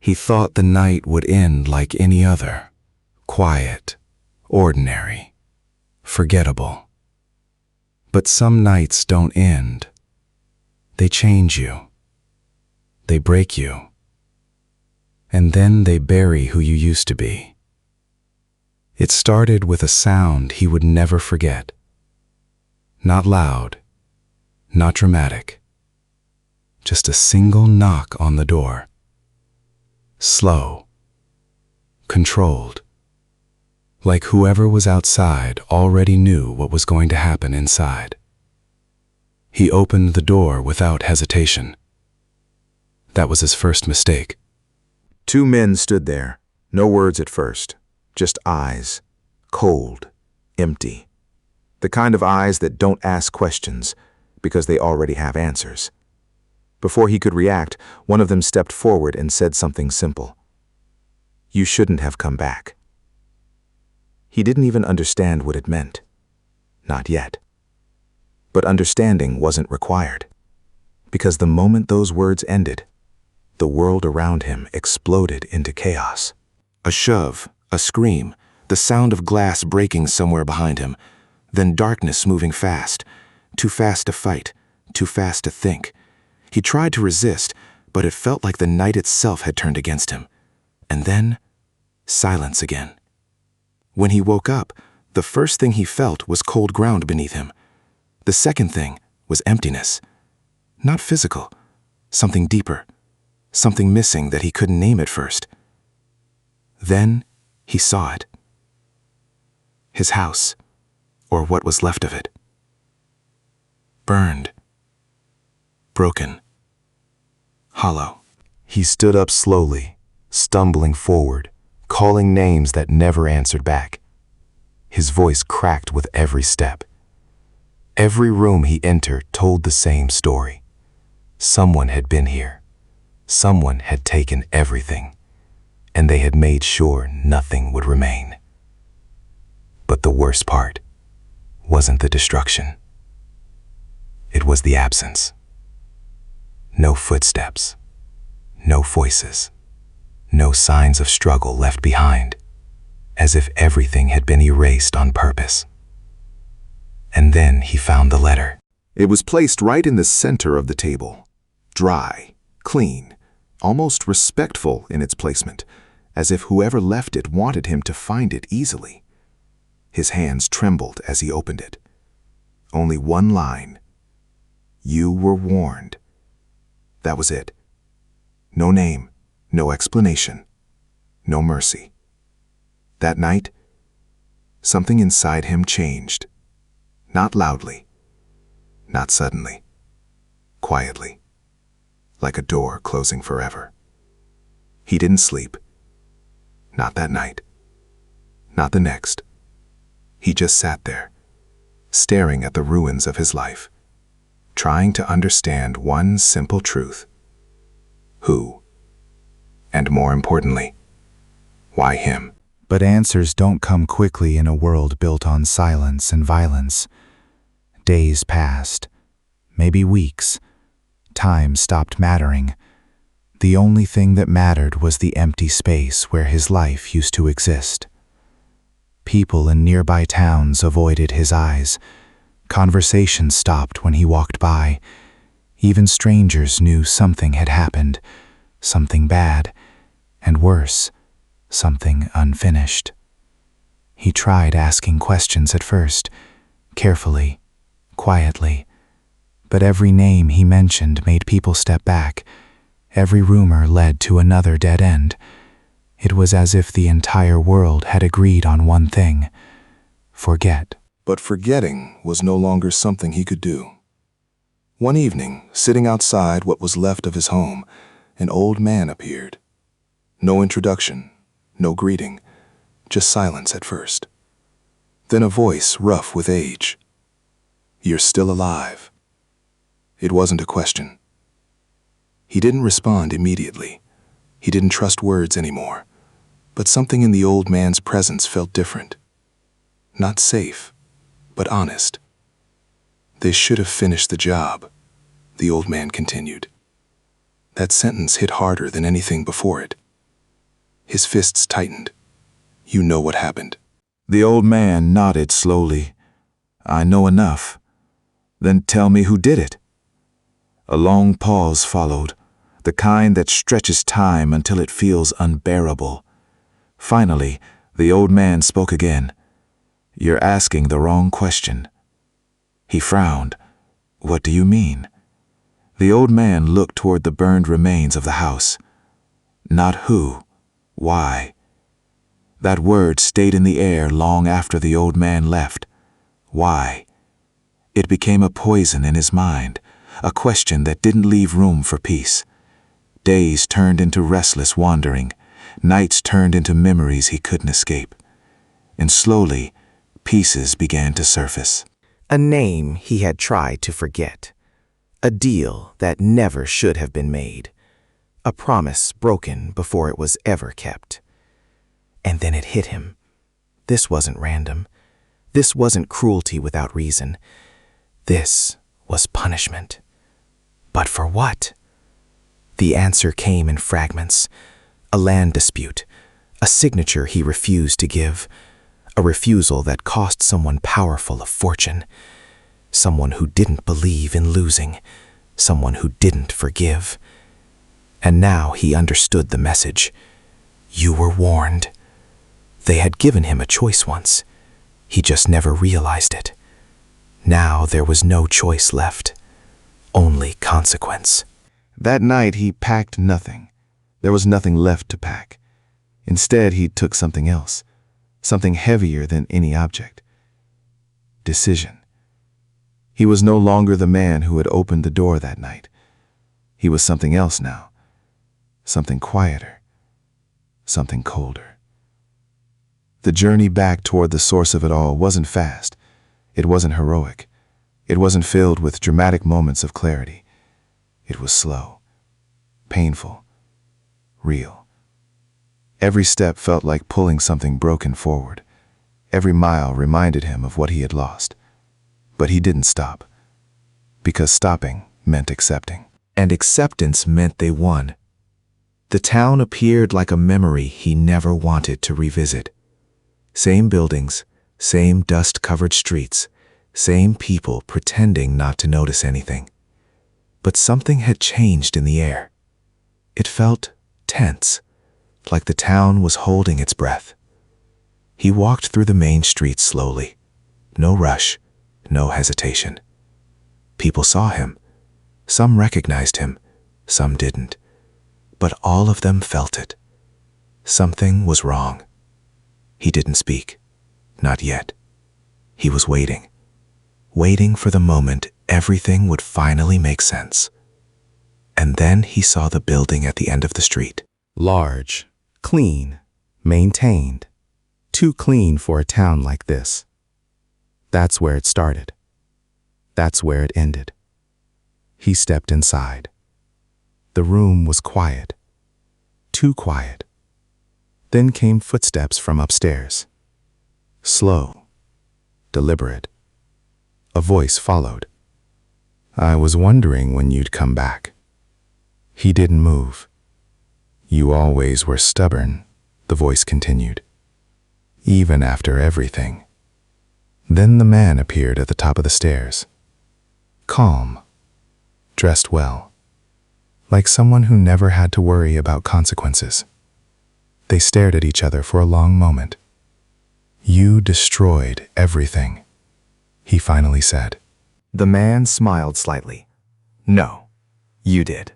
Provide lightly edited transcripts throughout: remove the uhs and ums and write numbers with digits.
He thought the night would end like any other, quiet, ordinary, forgettable. But some nights don't end. They change you. They break you. And then they bury who you used to be. It started with a sound he would never forget. Not loud, not dramatic. Just a single knock on the door. Slow, controlled. Like whoever was outside already knew what was going to happen inside. He opened the door without hesitation. That was his first mistake. 2 men stood there, no words at first, just eyes, cold, empty. The kind of eyes that don't ask questions because they already have answers. Before he could react, one of them stepped forward and said something simple. "You shouldn't have come back." He didn't even understand what it meant. Not yet. But understanding wasn't required. Because the moment those words ended, the world around him exploded into chaos. A shove, a scream, the sound of glass breaking somewhere behind him, then darkness moving fast, too fast to fight, too fast to think. He tried to resist, but it felt like the night itself had turned against him. And then, silence again. When he woke up, the first thing he felt was cold ground beneath him. The second thing was emptiness. Not physical, something deeper, something missing that he couldn't name at first. Then he saw it. His house, or what was left of it. Burned. Broken. Hollow. He stood up slowly, stumbling forward, calling names that never answered back. His voice cracked with every step. Every room he entered told the same story. Someone had been here. Someone had taken everything, and they had made sure nothing would remain. But the worst part wasn't the destruction. It was the absence. No footsteps, no voices, no signs of struggle left behind, as if everything had been erased on purpose. And then he found the letter. It was placed right in the center of the table. Dry, clean, almost respectful in its placement, as if whoever left it wanted him to find it easily. His hands trembled as he opened it. Only one line. "You were warned." That was it. No name, no explanation, no mercy. That night, something inside him changed. Not loudly, not suddenly, quietly, like a door closing forever. He didn't sleep. Not that night. Not the next. He just sat there, staring at the ruins of his life, trying to understand one simple truth. Who? And more importantly, why him? But answers don't come quickly in a world built on silence and violence. Days passed, maybe weeks. Time stopped mattering. The only thing that mattered was the empty space where his life used to exist. People in nearby towns avoided his eyes. Conversations stopped when he walked by. Even strangers knew something had happened, something bad, and worse, something unfinished. He tried asking questions at first, carefully, quietly, but every name he mentioned made people step back. Every rumor led to another dead end. It was as if the entire world had agreed on one thing: forget. But forgetting was no longer something he could do. One evening, sitting outside what was left of his home, an old man appeared. No introduction, no greeting, just silence at first. Then a voice rough with age. "You're still alive." It wasn't a question. He didn't respond immediately. He didn't trust words anymore. But something in the old man's presence felt different. Not safe, but honest. "They should have finished the job," the old man continued. That sentence hit harder than anything before it. His fists tightened. You know what happened. The old man nodded slowly. I know enough. Then tell me who did it. A long pause followed, the kind that stretches time until it feels unbearable. Finally, the old man spoke again. You're asking the wrong question. He frowned. What do you mean? The old man looked toward the burned remains of the house. Not who, why. That word stayed in the air long after the old man left. Why? It became a poison in his mind, a question that didn't leave room for peace. Days turned into restless wandering, nights turned into memories he couldn't escape. And slowly, pieces began to surface. A name he had tried to forget. A deal that never should have been made. A promise broken before it was ever kept. And then it hit him. This wasn't random. This wasn't cruelty without reason. This was punishment. But for what? The answer came in fragments. A land dispute. A signature he refused to give. A refusal that cost someone powerful a fortune. Someone who didn't believe in losing. Someone who didn't forgive. And now he understood the message. You were warned. They had given him a choice once. He just never realized it. Now there was no choice left. Only consequence. That night he packed nothing. There was nothing left to pack. Instead he took something else. Something heavier than any object. Decision. He was no longer the man who had opened the door that night. He was something else now. Something quieter. Something colder. The journey back toward the source of it all wasn't fast. It wasn't heroic. It wasn't filled with dramatic moments of clarity. It was slow, painful, real. Every step felt like pulling something broken forward. Every mile reminded him of what he had lost. But he didn't stop, because stopping meant accepting. And acceptance meant they won. The town appeared like a memory he never wanted to revisit. Same buildings, same dust-covered streets, same people pretending not to notice anything. But something had changed in the air. It felt tense, like the town was holding its breath. He walked through the main street slowly. No rush, no hesitation. People saw him. Some recognized him, some didn't. But all of them felt it. Something was wrong. He didn't speak. Not yet. He was waiting. Waiting for the moment everything would finally make sense. And then he saw the building at the end of the street. Large, clean, maintained. Too clean for a town like this. That's where it started. That's where it ended. He stepped inside. The room was quiet. Too quiet. Then came footsteps from upstairs. Slow, deliberate. A voice followed. I was wondering when you'd come back. He didn't move. You always were stubborn, the voice continued. Even after everything. Then the man appeared at the top of the stairs. Calm. Dressed well. Like someone who never had to worry about consequences. They stared at each other for a long moment. You destroyed everything, he finally said. The man smiled slightly. No, you did.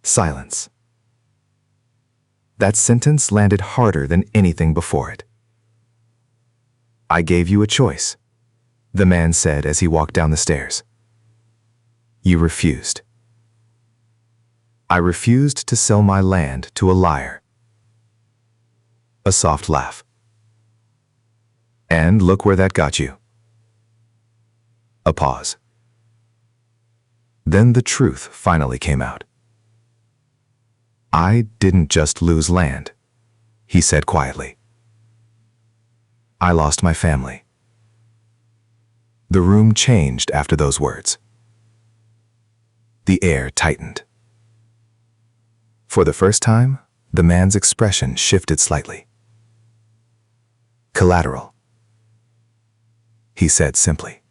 Silence. That sentence landed harder than anything before it. I gave you a choice, the man said as he walked down the stairs. You refused. I refused to sell my land to a liar. A soft laugh. And look where that got you. A pause. Then the truth finally came out. I didn't just lose land, he said quietly. I lost my family. The room changed after those words. The air tightened. For the first time, the man's expression shifted slightly. Collateral, he said simply.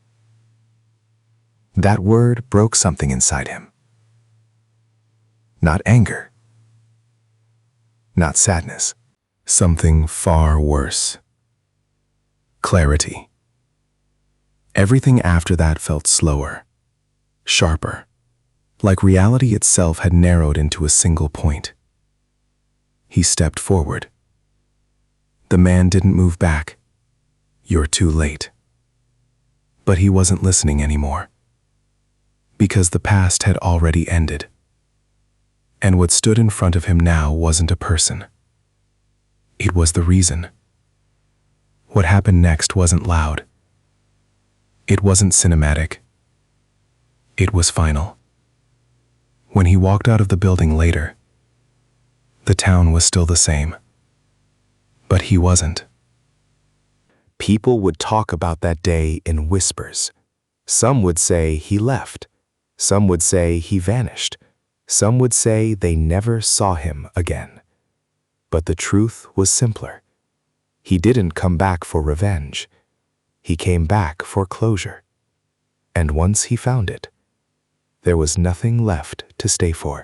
That word broke something inside him. Not anger, not sadness, something far worse. Clarity. Everything after that felt slower, sharper, like reality itself had narrowed into a single point. He stepped forward. The man didn't move back. You're too late. But he wasn't listening anymore, because the past had already ended. And what stood in front of him now wasn't a person. It was the reason. What happened next wasn't loud. It wasn't cinematic. It was final. When he walked out of the building later, the town was still the same. But he wasn't. People would talk about that day in whispers. Some would say he left. Some would say he vanished. Some would say they never saw him again. But the truth was simpler. He didn't come back for revenge. He came back for closure. And once he found it, there was nothing left to stay for.